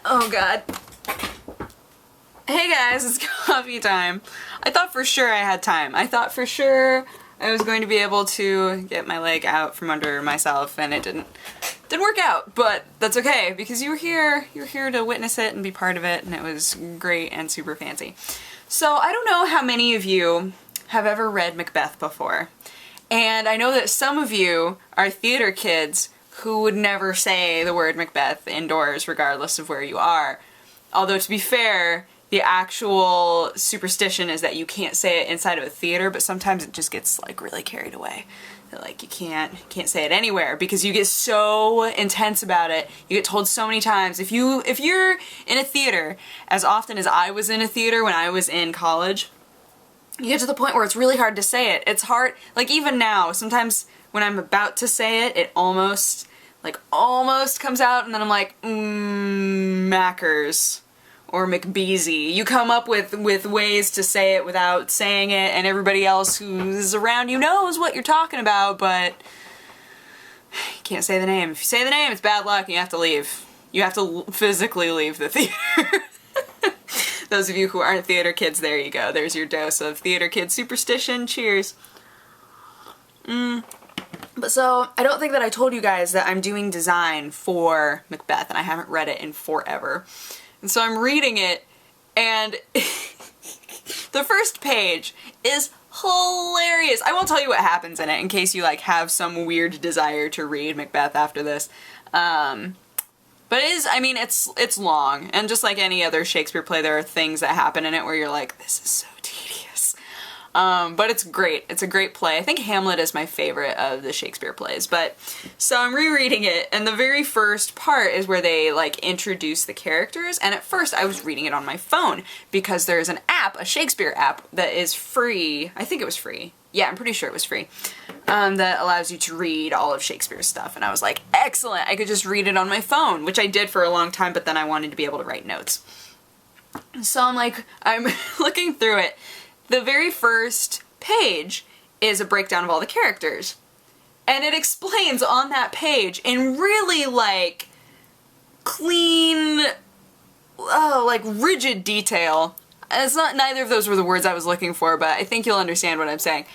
Oh god. Hey guys, it's coffee time. I thought for sure I had time. I thought for sure I was going to be able to get my leg out from under myself, and it didn't work out, but that's okay because you were here to witness it and be part of it, and it was great and super fancy. So I don't know how many of you have ever read Macbeth before, and I know that some of you are theater kids who would never say the word Macbeth indoors regardless of where you are. Although to be fair, the actual superstition is that you can't say it inside of a theater, but sometimes it just gets like really carried away. Like you can't say it anywhere because you get so intense about it. You get told so many times. If you're in a theater as often as I was in a theater when I was in college, you get to the point where it's really hard to say it. It's hard, like even now, sometimes when I'm about to say it, it almost comes out, and then I'm like, Mackers. Or MacBeezie. You come up with ways to say it without saying it, and everybody else who's around you knows what you're talking about, but you can't say the name. If you say the name, it's bad luck and you have to leave. You have to physically leave the theater. Those of you who aren't theater kids, there you go. There's your dose of theater kid superstition. Cheers. But so, I don't think that I told you guys that I'm doing design for Macbeth, and I haven't read it in forever. And so I'm reading it, and the first page is hilarious. I won't tell you what happens in it in case you like have some weird desire to read Macbeth after this. But it is, I mean, it's long, and just like any other Shakespeare play, there are things that happen in it where you're like, this is so tedious. But it's great. It's a great play. I think Hamlet is my favorite of the Shakespeare plays. But so I'm rereading it, and the very first part is where they like introduce the characters. And at first I was reading it on my phone because there's an app, a Shakespeare app that is free. I think it was free. Yeah, I'm pretty sure it was free. That allows you to read all of Shakespeare's stuff. And I was like, excellent. I could just read it on my phone, which I did for a long time, but then I wanted to be able to write notes. So I'm looking through it. The very first page is a breakdown of all the characters. And it explains on that page in really like clean, like rigid detail. And it's not, neither of those were the words I was looking for, but I think you'll understand what I'm saying.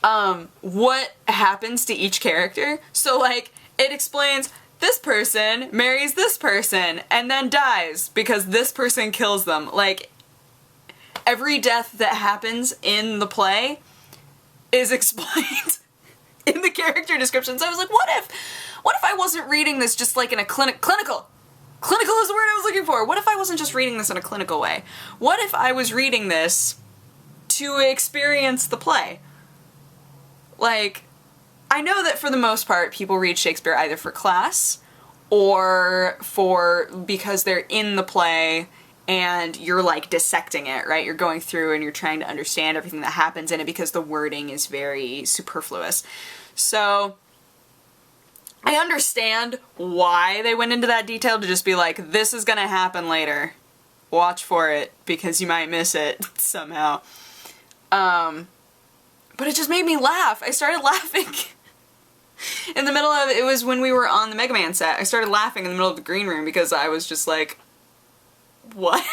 What happens to each character. So like, it explains this person marries this person and then dies because this person kills them. Like, every death that happens in the play is explained in the character descriptions. I was like, what if I wasn't reading this just like in a clinical is the word I was looking for. What if I wasn't just reading this in a clinical way? What if I was reading this to experience the play? Like, I know that for the most part people read Shakespeare either for class or because they're in the play and you're like dissecting it, right? You're going through and you're trying to understand everything that happens in it because the wording is very superfluous. So I understand why they went into that detail to just be like, this is gonna happen later. Watch for it because you might miss it somehow. But it just made me laugh. I started laughing in the middle of it. Was when we were on the Mega Man set. I started laughing in the middle of the green room because I was just like, what?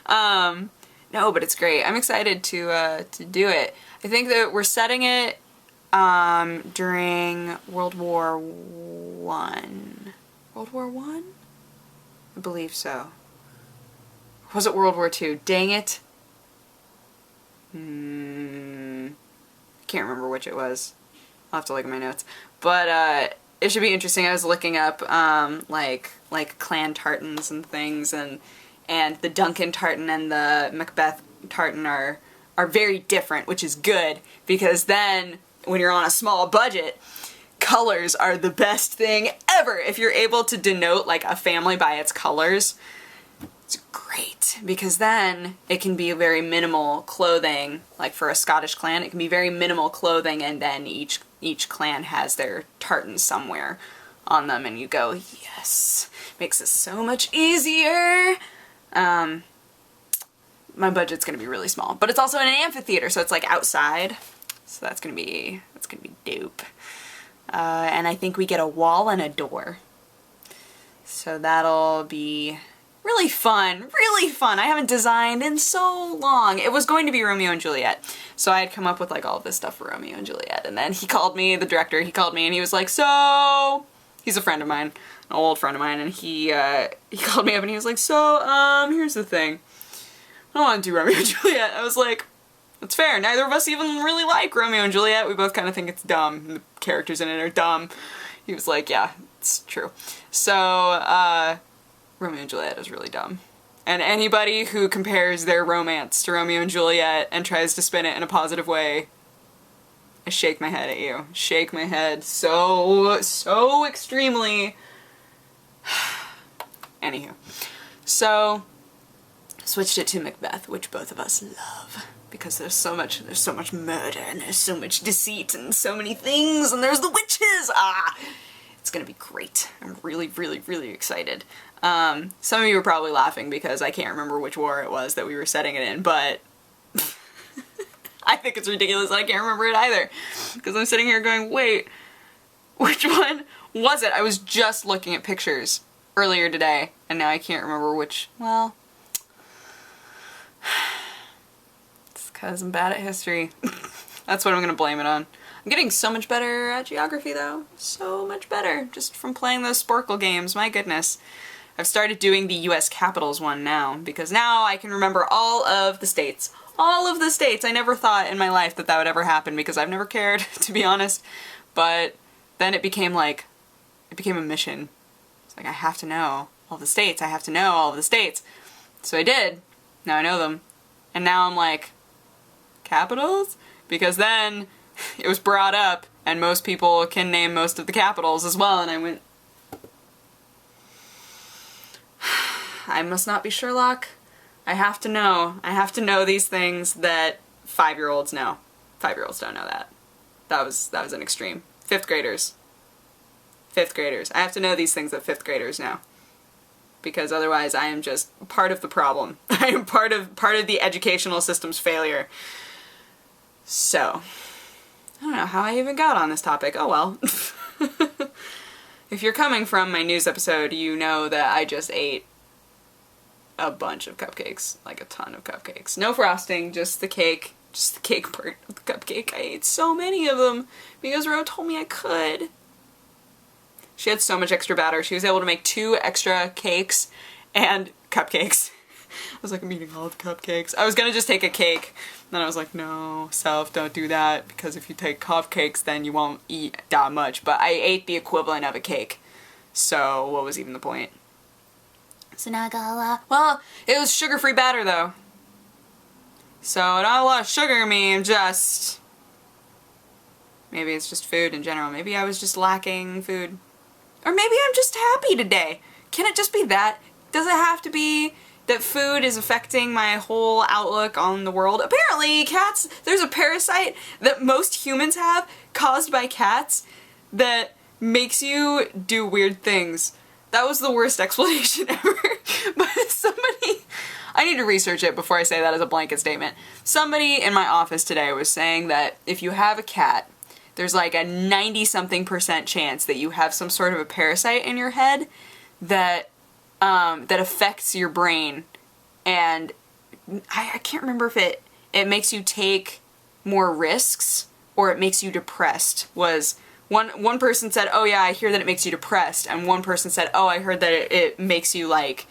No, but it's great. I'm excited to do it. I think that we're setting it during World War One. World War One? I believe so. Or was it World War Two? Dang it. I can't remember which it was. I'll have to look at my notes. But it should be interesting. I was looking up like clan tartans and things, and the Duncan tartan and the Macbeth tartan are very different, which is good because then when you're on a small budget, colors are the best thing ever. If you're able to denote like a family by its colors, it's great because then it can be very minimal clothing. Like for a Scottish clan, it can be very minimal clothing, and then each clan has their tartan somewhere on them, and you go, yes, makes it so much easier. My budget's gonna be really small, but it's also in an amphitheater, so it's like outside, so that's gonna be dope. And I think we get a wall and a door. So that'll be really fun, really fun. I haven't designed in so long. It was going to be Romeo and Juliet. So I had come up with like all of this stuff for Romeo and Juliet, and then he called me, the director, he called me and he was like, so, he's a friend of mine, an old friend of mine, and he called me up and he was like, so, here's the thing. I don't want to do Romeo and Juliet. I was like, that's fair. Neither of us even really like Romeo and Juliet. We both kind of think it's dumb. The characters in it are dumb. He was like, yeah, it's true. So, Romeo and Juliet is really dumb. And anybody who compares their romance to Romeo and Juliet and tries to spin it in a positive way, I shake my head at you. Shake my head so extremely. Anywho. So, switched it to Macbeth, which both of us love. Because there's so much murder, and there's so much deceit, and so many things, and there's the witches! It's gonna be great. I'm really, really, really excited. Some of you are probably laughing because I can't remember which war it was that we were setting it in, but I think it's ridiculous that I can't remember it either. Because I'm sitting here going, wait, which one was it? I was just looking at pictures earlier today, and now I can't remember which, well, it's because I'm bad at history. That's what I'm gonna blame it on. I'm getting so much better at geography though. So much better. Just from playing those Sporkle games, my goodness. I've started doing the US capitals one now, because now I can remember all of the states. All of the states! I never thought in my life that that would ever happen, because I've never cared, to be honest. But then it became like, it became a mission. It's like, I have to know all the states, I have to know all of the states. So I did. Now I know them. And now I'm like, capitals? Because then it was brought up, and most people can name most of the capitals as well, and I went, I must not be Sherlock. I have to know. I have to know these things that 5-year-olds know. 5-year-olds don't know that. That was an extreme. 5th graders. 5th graders. I have to know these things that 5th graders know. Because otherwise I am just part of the problem. I am part of the educational system's failure. So, I don't know how I even got on this topic. Oh well. If you're coming from my news episode, you know that I just ate a bunch of cupcakes. Like a ton of cupcakes. No frosting, just the cake. Just the cake part of the cupcake. I ate so many of them because Ro told me I could. She had so much extra batter. She was able to make 2 extra cakes and cupcakes. I was like, I'm eating all the cupcakes. I was gonna just take a cake. Then I was like, no, self, don't do that, because if you take cupcakes, then you won't eat that much. But I ate the equivalent of a cake. So what was even the point? So now I got a lot. Well, it was sugar-free batter, though. So not a lot of sugar in me, I'm just... Maybe it's just food in general. Maybe I was just lacking food. Or maybe I'm just happy today. Can it just be that? Does it have to be that food is affecting my whole outlook on the world? Apparently, cats, there's a parasite that most humans have caused by cats that makes you do weird things. That was the worst explanation ever. But somebody, I need to research it before I say that as a blanket statement. Somebody in my office today was saying that if you have a cat, there's like a 90-something% chance that you have some sort of a parasite in your head that that affects your brain, and I can't remember if it makes you take more risks or it makes you depressed. Was one person said, oh yeah, I hear that it makes you depressed, and one person said, oh, I heard that it makes you like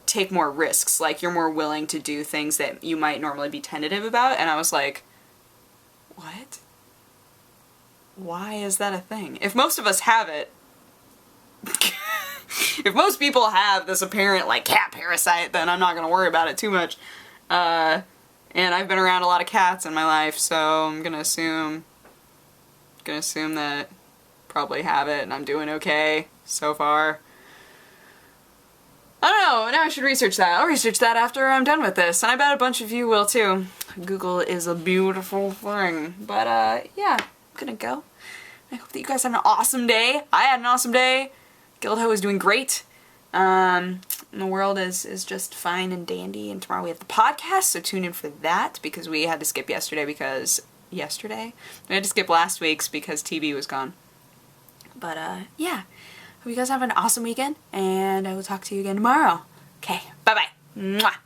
take more risks, like you're more willing to do things that you might normally be tentative about. And I was like, what? Why is that a thing? If most of us have it, if most people have this apparent, like, cat parasite, then I'm not gonna worry about it too much. And I've been around a lot of cats in my life, so I'm gonna assume that probably have it, and I'm doing okay so far. I don't know, now I should research that. I'll research that after I'm done with this, and I bet a bunch of you will too. Google is a beautiful thing. But, yeah, I'm gonna go. I hope that you guys had an awesome day. I had an awesome day. Guildho is doing great. And the world is just fine and dandy, and tomorrow we have the podcast, so tune in for that, because we had to skip yesterday because... Yesterday? We had to skip last week's because TV was gone. But, yeah. Hope you guys have an awesome weekend, and I will talk to you again tomorrow. Okay, bye-bye. Mwah.